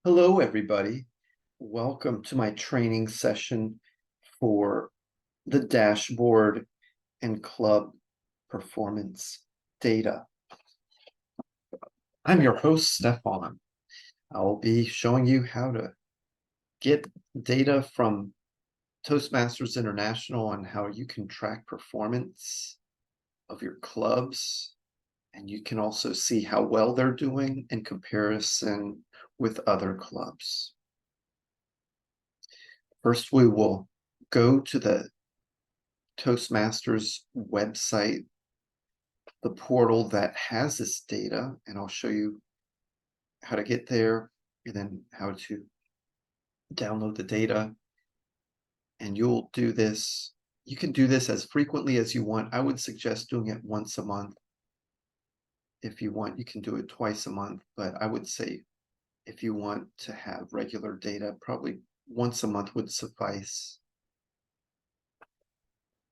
Hello, everybody. Welcome to my training session for the dashboard and club performance data. I'm your host, Stephan. I will be showing you how to get data from Toastmasters International and how you can track performance of your clubs. And you can also see how well they're doing in comparison with other clubs. First, we will go to the Toastmasters website, the portal that has this data, and I'll show you how to get there and then how to download the data. And you'll do this. You can do this as frequently as you want. I would suggest doing it once a month. If you want, you can do it twice a month, but I would say if you want to have regular data, probably once a month would suffice.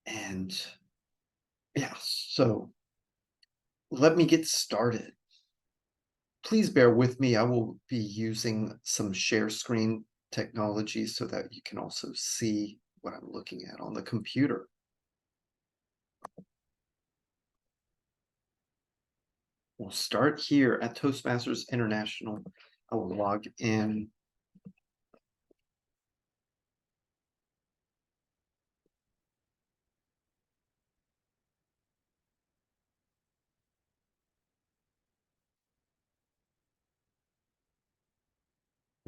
And yeah, so let me get started. Please bear with me. I will be using some share screen technology so that you can also see what I'm looking at on the computer. We'll start here at Toastmasters International. I will log in.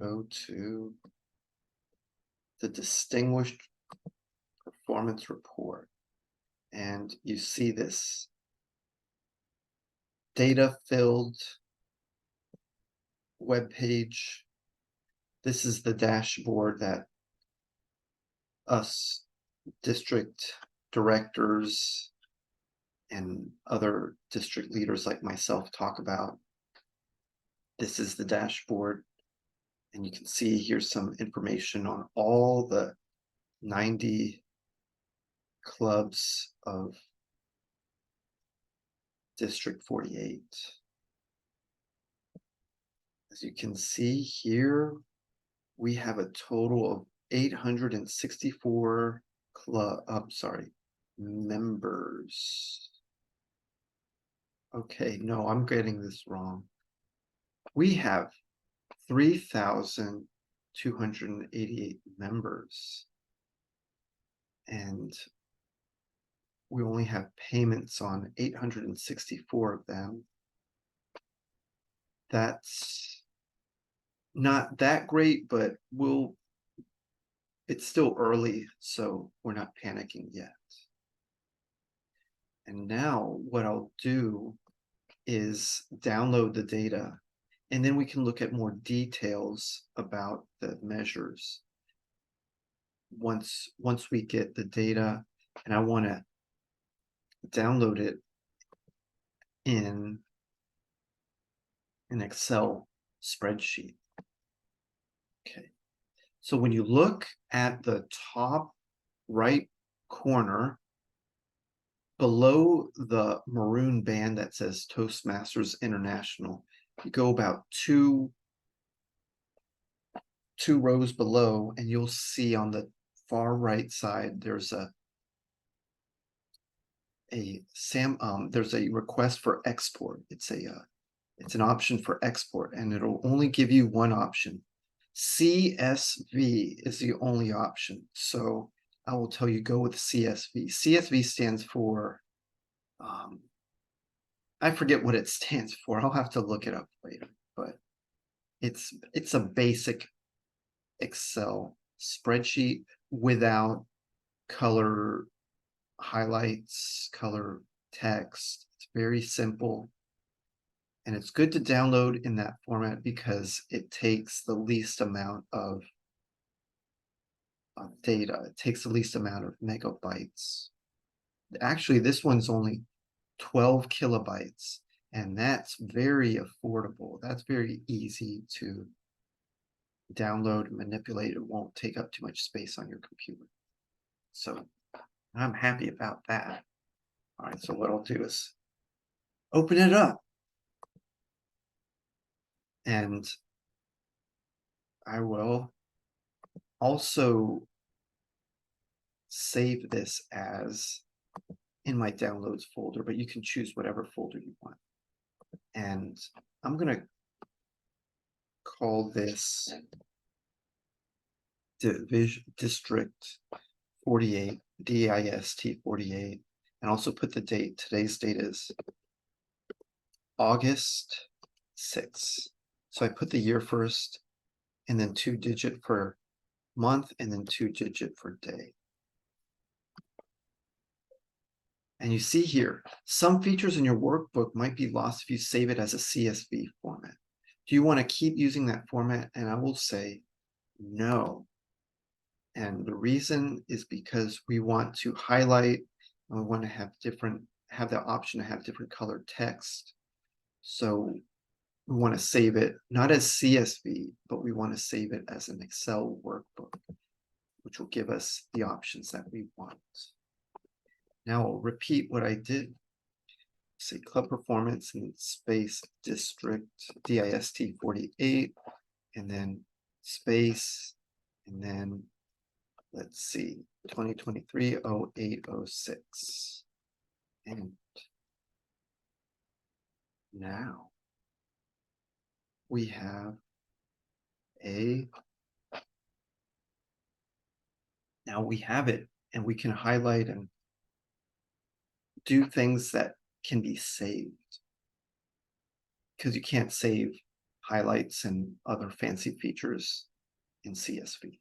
Go to the Distinguished Performance Report. And you see this data-filled web page. This is the dashboard that us district directors and other district leaders like myself talk about. This is the dashboard, and you can see here's some information on all the 90 clubs of District 48. As you can see here, we have a total of 864 members. Okay, no, I'm getting this wrong. We have 3,288 members, and we only have payments on 864 of them. That's not that great, but it's still early, so we're not panicking yet. And now what I'll do is download the data, and then we can look at more details about the measures. Once we get the data, and I want to download it in an Excel spreadsheet. Okay, so when you look at the top right corner, below the maroon band that says Toastmasters International, you go about two rows below, and you'll see on the far right side there's there's a request for export. It's an option for export, and it'll only give you one option. CSV is the only option, so I will tell you go with CSV. CSV stands for I forget what it stands for. I'll have to look it up later, but it's a basic Excel spreadsheet without color highlights, color text. It's very simple, and it's good to download in that format because it takes the least amount of data. It takes the least amount of megabytes. Actually, this one's only 12 kilobytes, and that's very affordable. That's very easy to download and manipulate. It won't take up too much space on your computer. So I'm happy about that. All right, so what I'll do is open it up. And I will also save this as in my downloads folder, but you can choose whatever folder you want. And I'm going to call this district 48, DIST 48, and also put the date. Today's date is August 6th. So I put the year first, and then 2-digit for month, and then 2-digit for day. And you see here, some features in your workbook might be lost if you save it as a CSV format. Do you want to keep using that format? And I will say no. And the reason is because we want to highlight and we want to have the option to have different colored text. So we want to save it not as CSV, but we want to save it as an Excel workbook, which will give us the options that we want. Now I'll repeat what I did. Say club performance and space district DIST 48, and then space, and then let's see, 2023-08-06. And now we have now we have it, and we can highlight and do things that can be saved, because you can't save highlights and other fancy features in CSV.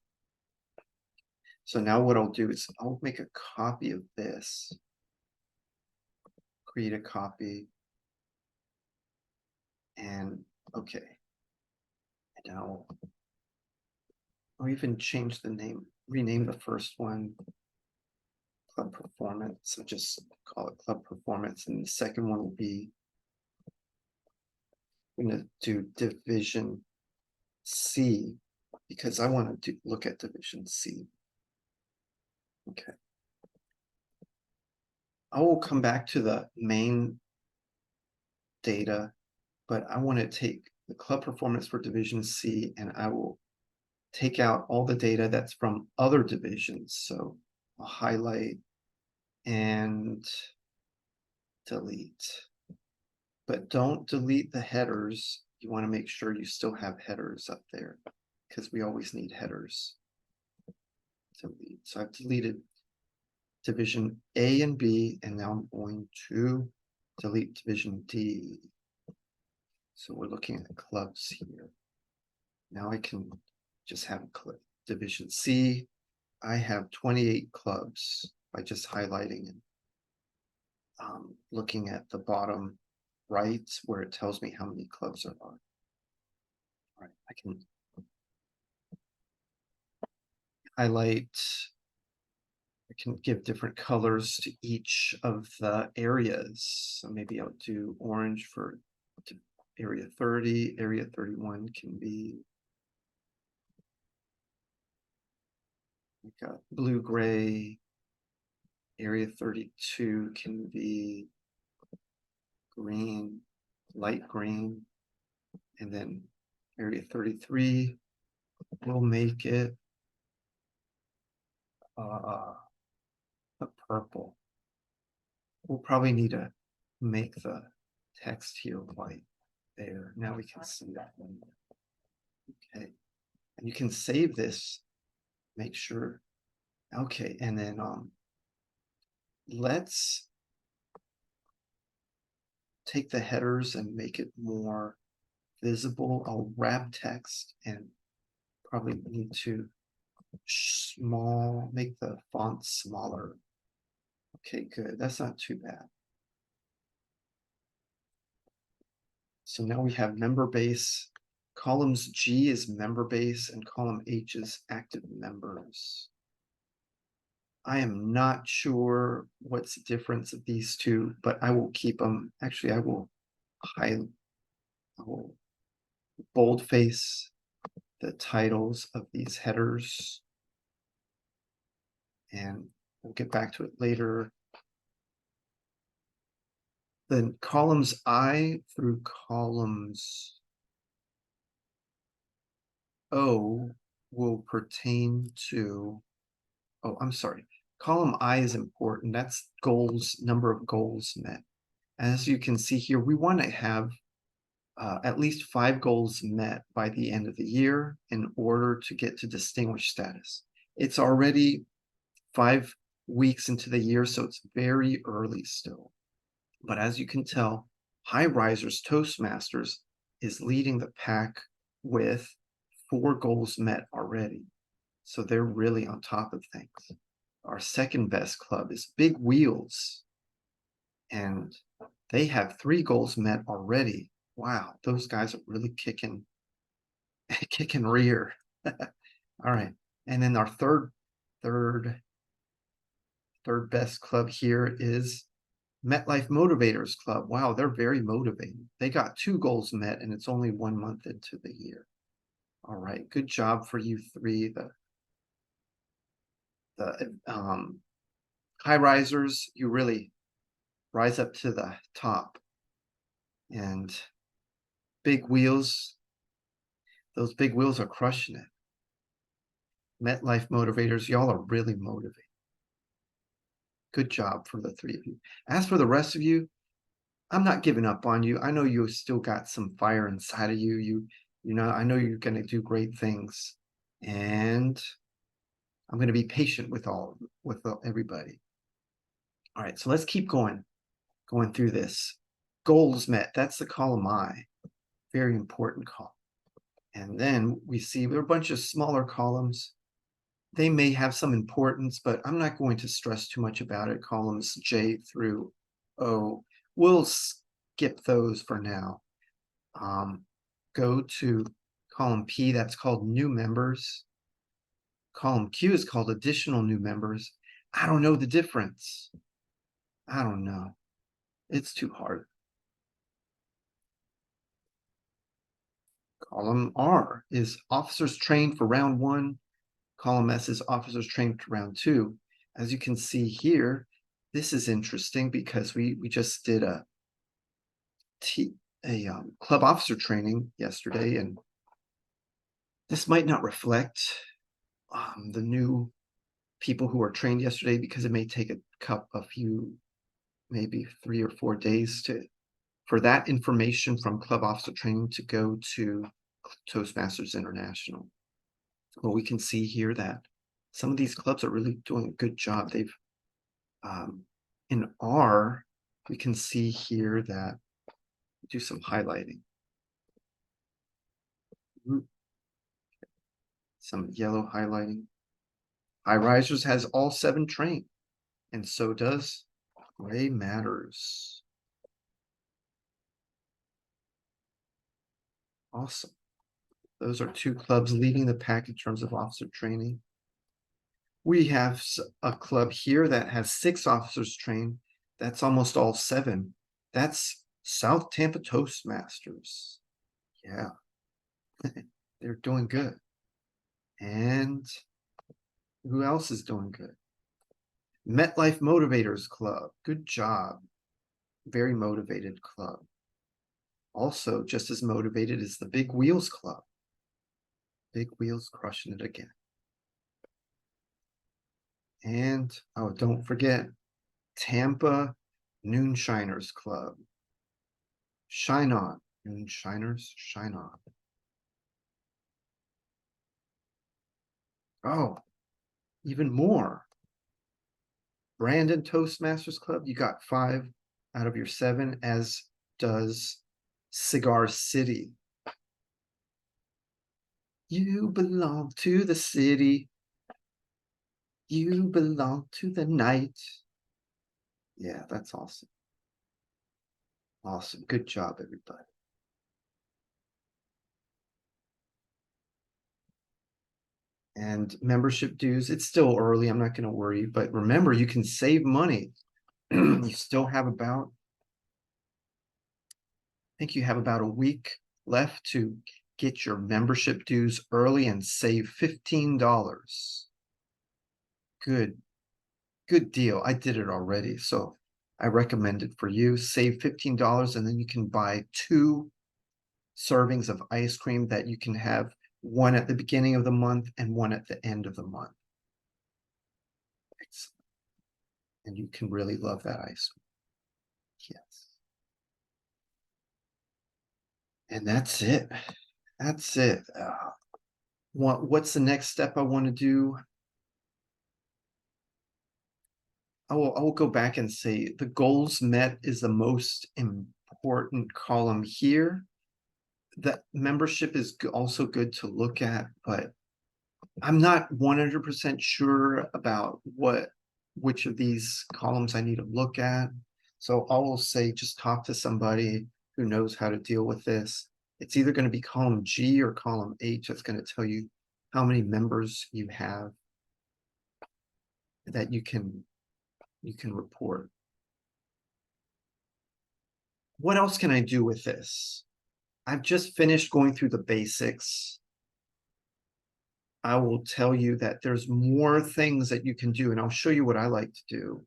So now what I'll do is I'll make a copy of this, create a copy, and okay. And now I'll even change the name, rename the first one Club Performance. So just call it Club Performance, and the second one will be, I'm going to do Division C, because I want to look at Division C. Okay. I will come back to the main data, but I want to take the club performance for Division C, and I will take out all the data that's from other divisions. So I'll highlight and delete. But don't delete the headers. You want to make sure you still have headers up there, because we always need headers. Delete. So I've deleted Division A and B, and now I'm going to delete Division D. So we're looking at clubs here. Now I can just have Division C. I have 28 clubs by just highlighting and looking at the bottom right where it tells me how many clubs there are. All right, I can highlight. I can give different colors to each of the areas. So maybe I'll do orange for area 30. Area 31 can be like a blue-gray. Area 32 can be green, light green. And then area 33, we'll make it a purple. We'll probably need to make the text here white there. Now we can see that one. Okay, and you can save this, make sure. Okay, and then let's take the headers and make it more visible. I'll wrap text and probably need to make the font smaller. Okay, good. That's not too bad. So now we have member base. Columns G is member base and column H is active members. I am not sure what's the difference of these two, but I will keep them. Actually, I will boldface the titles of these headers, and we'll get back to it later. Then columns I through columns O will pertain to, oh, I'm sorry. Column I is important. That's goals, number of goals met. As you can see here, we want to have at least 5 goals met by the end of the year in order to get to distinguished status. It's already 5 weeks into the year, so it's very early still. But as you can tell, High Risers Toastmasters is leading the pack with 4 goals met already. So they're really on top of things. Our second best club is Big Wheels, and they have 3 goals met already. Wow, those guys are really kicking rear. All right, and then our third best club here is MetLife Motivators Club. Wow, they're very motivated. They got 2 goals met, and it's only 1 month into the year. All right, good job for you 3. The high risers, you really rise up to the top. And Big Wheels, those big wheels are crushing it. MetLife Motivators, y'all are really motivated. Good job for the 3 of you. As for the rest of you, I'm not giving up on you. I know you still got some fire inside of you. You know, I know you're going to do great things. And I'm going to be patient with everybody. All right, so let's keep going through this. Goals met, that's the column I. Very important column. And then we see there are a bunch of smaller columns. They may have some importance, but I'm not going to stress too much about it. Columns J through O. We'll skip those for now. Go to column P, that's called new members. Column Q is called additional new members. I don't know the difference. I don't know. It's too hard. Column R is officers trained for round 1. Column S is officers trained for round 2. As you can see here, this is interesting because we just did a club officer training yesterday, and this might not reflect the new people who were trained yesterday because it may take a few, maybe 3 or 4 days for that information from club officer training to go to Toastmasters International. Well, we can see here that some of these clubs are really doing a good job. They've in R, we can see here that do some highlighting. Some yellow highlighting. High Risers has all 7 trained, and so does Gray Matters. Awesome. Those are 2 clubs leading the pack in terms of officer training. We have a club here that has 6 officers trained. That's almost all 7. That's South Tampa Toastmasters. Yeah, they're doing good. And who else is doing good? MetLife Motivators Club. Good job. Very motivated club. Also, just as motivated is the Big Wheels Club. Big Wheels crushing it again. And, oh, don't forget, Tampa Noonshiners Club. Shine on, Noonshiners, shine on. Oh, even more. Brandon Toastmasters Club, you got 5 out of your 7, as does Cigar City. You belong to the city. You belong to the night. Yeah, that's awesome. Awesome. Good job, everybody. And membership dues, it's still early. I'm not going to worry. But remember, you can save money. You still have about, I think you have about a week left to get your membership dues early and save $15. Good deal. I did it already, so I recommend it for you. Save $15, and then you can buy 2 servings of ice cream that you can have one at the beginning of the month and one at the end of the month. Excellent. And you can really love that ice cream. Yes. And that's it. That's it. What's the next step I want to do? I will go back and say the goals met is the most important column here. The membership is also good to look at, but I'm not 100% sure about which of these columns I need to look at. So I will say just talk to somebody who knows how to deal with this. It's either going to be column G or column H that's going to tell you how many members you have that you can report. What else can I do with this? I've just finished going through the basics. I will tell you that there's more things that you can do, and I'll show you what I like to do.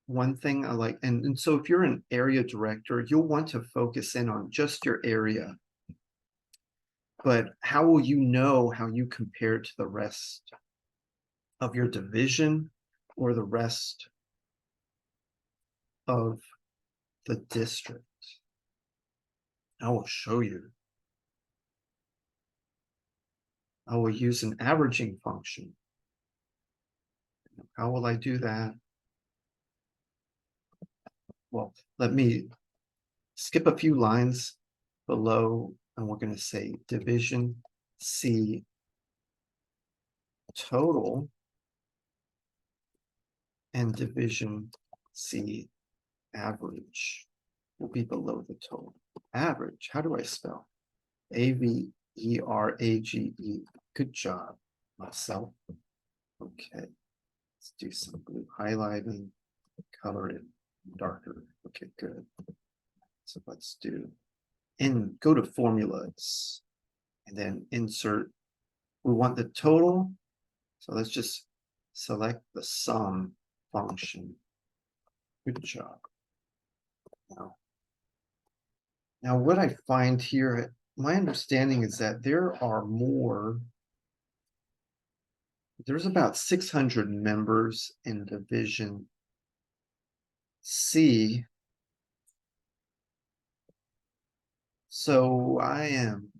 One thing I like, and so if you're an area director, you'll want to focus in on just your area. But how will you know how you compare to the rest of your division or the rest of the district? I will show you. I will use an averaging function. How will I do that? Well, let me skip a few lines below, and we're going to say division C total and division C average will be below the total. Average, how do I spell? A-V-E-R-A-G-E. Good job, myself. Okay, let's do some blue highlighting, color it darker. Okay, good. So let's do, and go to formulas and then insert. We want the total. So let's just select the sum function. Good job. Now what I find here, my understanding is that there's about 600 members in division C. So I'm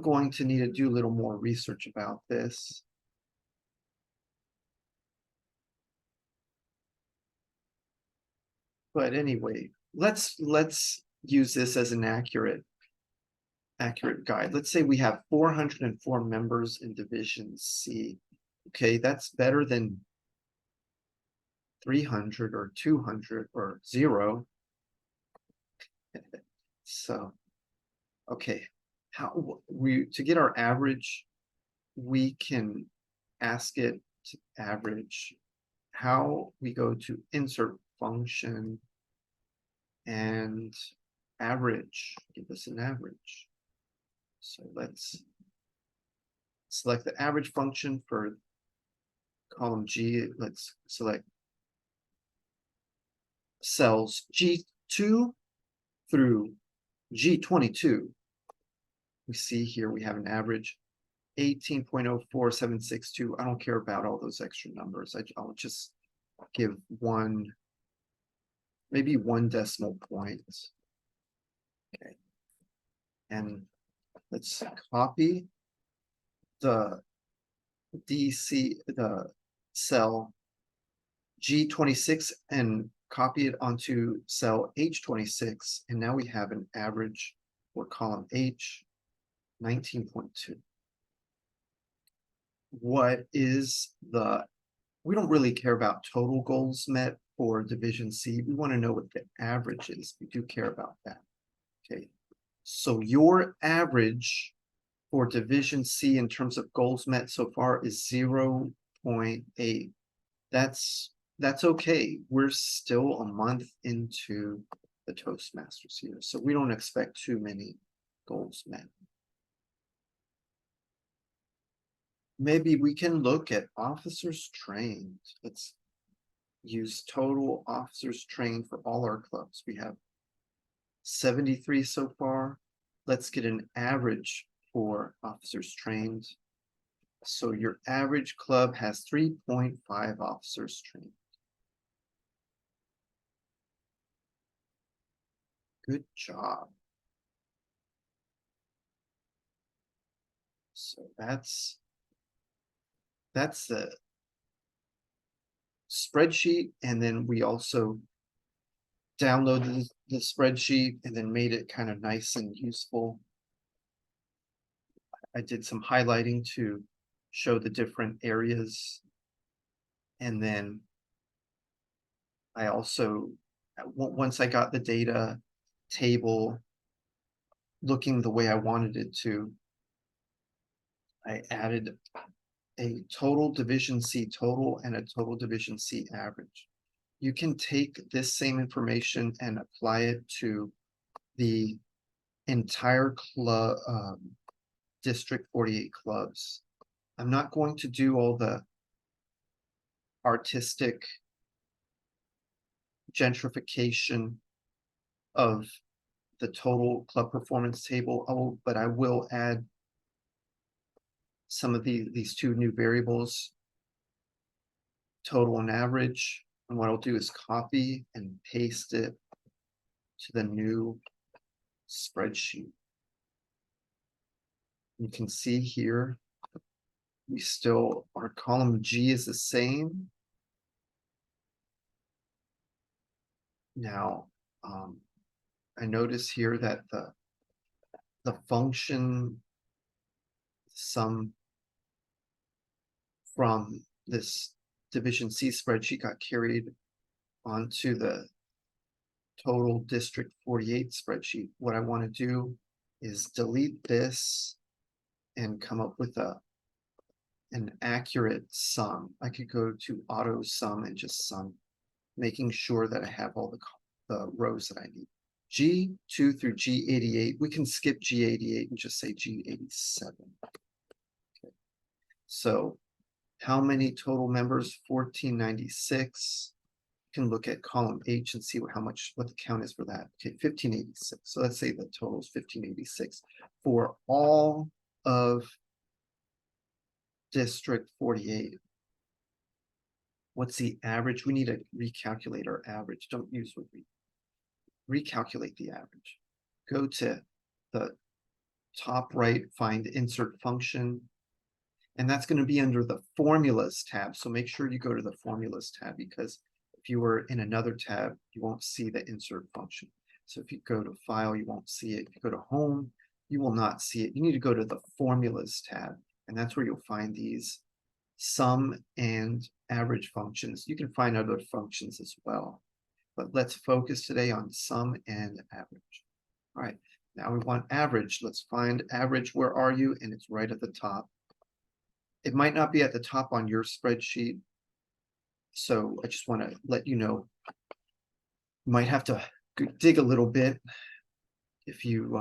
going to need to do a little more research about this. But anyway, let's use this as an accurate guide. Let's say we have 404 members in division C. Okay, that's better than 300 or 200 or 0. So, okay, to get our average, we can ask it to average. How we go to insert function and average, give us an average. So let's select the average function for column G. Let's select cells G2 through G22. We see here we have an average 18.04762. I don't care about all those extra numbers. I'll just give maybe one decimal point. Okay. And let's copy the cell G26 and copy it onto cell H26. And now we have an average for column H, 19.2. We don't really care about total goals met for division C. We want to know what the average is. We do care about that. Okay. So your average for division C in terms of goals met so far is 0.8. That's okay. We're still a month into the Toastmasters here, so we don't expect too many goals met. Maybe we can look at officers trained. Let's use total officers trained for all our clubs. We have 73 so far. let's get an average for officers trained. So your average club has 3.5 officers trained. Good job. So that's the spreadsheet, and then we also downloaded the spreadsheet and then made it kind of nice and useful. I did some highlighting to show the different areas, and then I also, once I got the data table looking the way I wanted it to, I added a total Division C total and a total Division C average. You can take this same information and apply it to the entire club, District 48 clubs. I'm not going to do all the artistic gentrification of the total club performance table, but I will add some of these two new variables, total and average. And what I'll do is copy and paste it to the new spreadsheet. You can see here, we still, our column G is the same. Now, I notice here that the function sum from this Division C spreadsheet got carried onto the total District 48 spreadsheet. What I want to do is delete this and come up with an accurate sum. I could go to auto sum and just sum, making sure that I have all the rows that I need. G2 through G88, we can skip G88 and just say G87. Okay. So how many total members? 1496. You can look at column H and see what the count is for that. Okay, 1586. So let's say the total is 1586 for all of District 48. What's the average? We need to recalculate our average. Don't use what we recalculate the average. Go to the top right, find insert function, and that's going to be under the formulas tab. So make sure you go to the formulas tab, because if you were in another tab, you won't see the insert function. So if you go to file, you won't see it. If you go to home, you will not see it. You need to go to the formulas tab, and that's where you'll find these sum and average functions. You can find other functions as well, but let's focus today on sum and average. All right, now we want average. Let's find average. Where are you? And it's right at the top. It might not be at the top on your spreadsheet, so I just want to let you know, you might have to dig a little bit. If you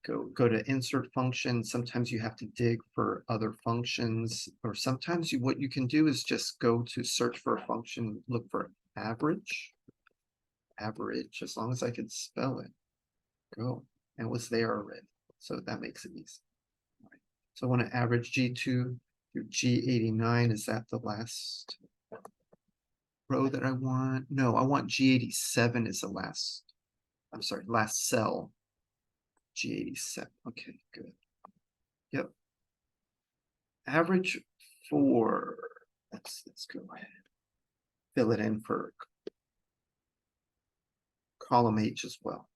go to insert function, sometimes you have to dig for other functions, or sometimes what you can do is just go to search for a function, look for average, as long as I could spell it, go, and it was there already. So that makes it easy. All right. So I want to average G2 through G89. Is that the last row that I want? No, I want G87 is the last, I'm sorry, last cell. G87. Okay, good. Yep. Average for, let's go ahead. Fill it in for column H as well.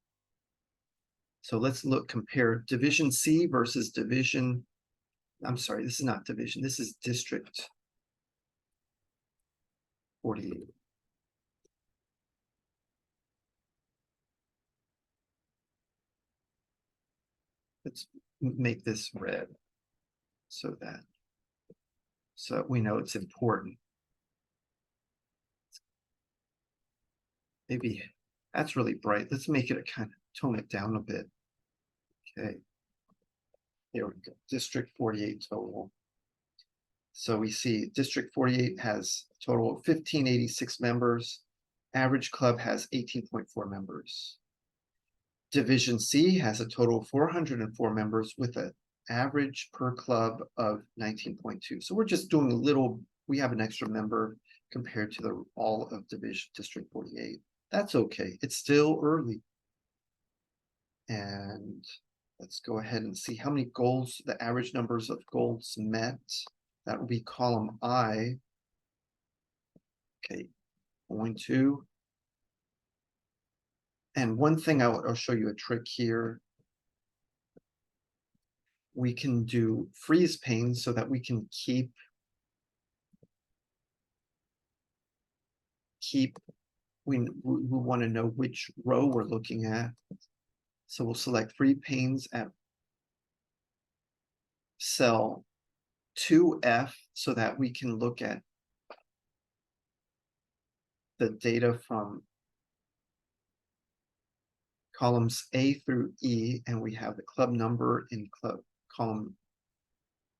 So let's compare Division C versus Division, I'm sorry, this is not Division, this is District 48. Let's make this red so we know it's important. Maybe that's really bright. Let's make it kind of tone it down a bit. Okay. There we go. District 48 total. So we see District 48 has a total of 1586 members. Average club has 18.4 members. Division C has a total of 404 members with an average per club of 19.2. So we're just doing a little, we have an extra member compared to the all of District 48. That's okay. It's still early. And let's go ahead and see how many goals, the average numbers of goals met. That will be column I. Okay, 0.2. And one thing I'll show you a trick here. We can do freeze panes so that we can keep we want to know which row we're looking at. So we'll select free panes at cell 2F so that we can look at the data from columns A through E, and we have the club number in column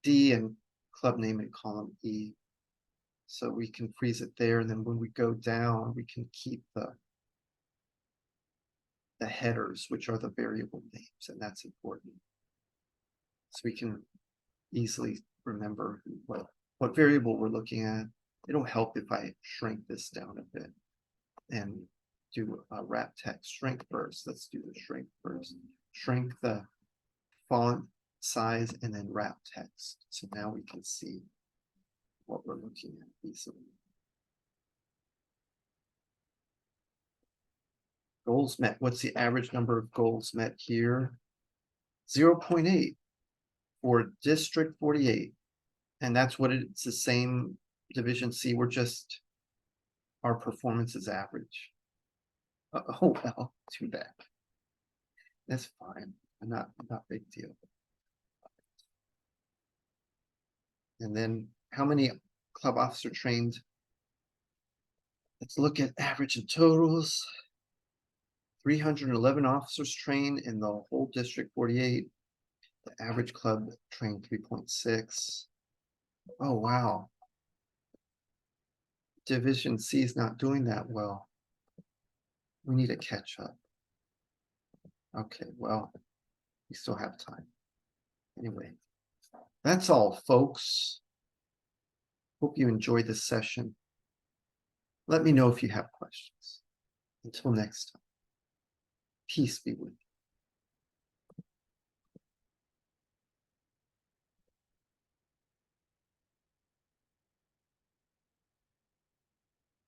D and club name in column E. So we can freeze it there, and then when we go down, we can keep the headers, which are the variable names, and that's important. So we can easily remember what variable we're looking at. It'll help if I shrink this down a bit and do a wrap text shrink first. Let's do the shrink first. Shrink the font size and then wrap text. So now we can see what we're looking at easily. Goals met. What's the average number of goals met here? 0.8 for District 48. And that's what it's the same Division C. We're just, our performance is average. Oh, well, too bad. That's fine. Not big deal. And then how many club officer trained? Let's look at average and totals. 311 officers trained in the whole District 48. The average club trained 3.6. Oh, wow. Division C is not doing that well. We need to catch up. Okay, well, we still have time. Anyway, that's all, folks. Hope you enjoyed this session. Let me know if you have questions. Until next time, peace be with you.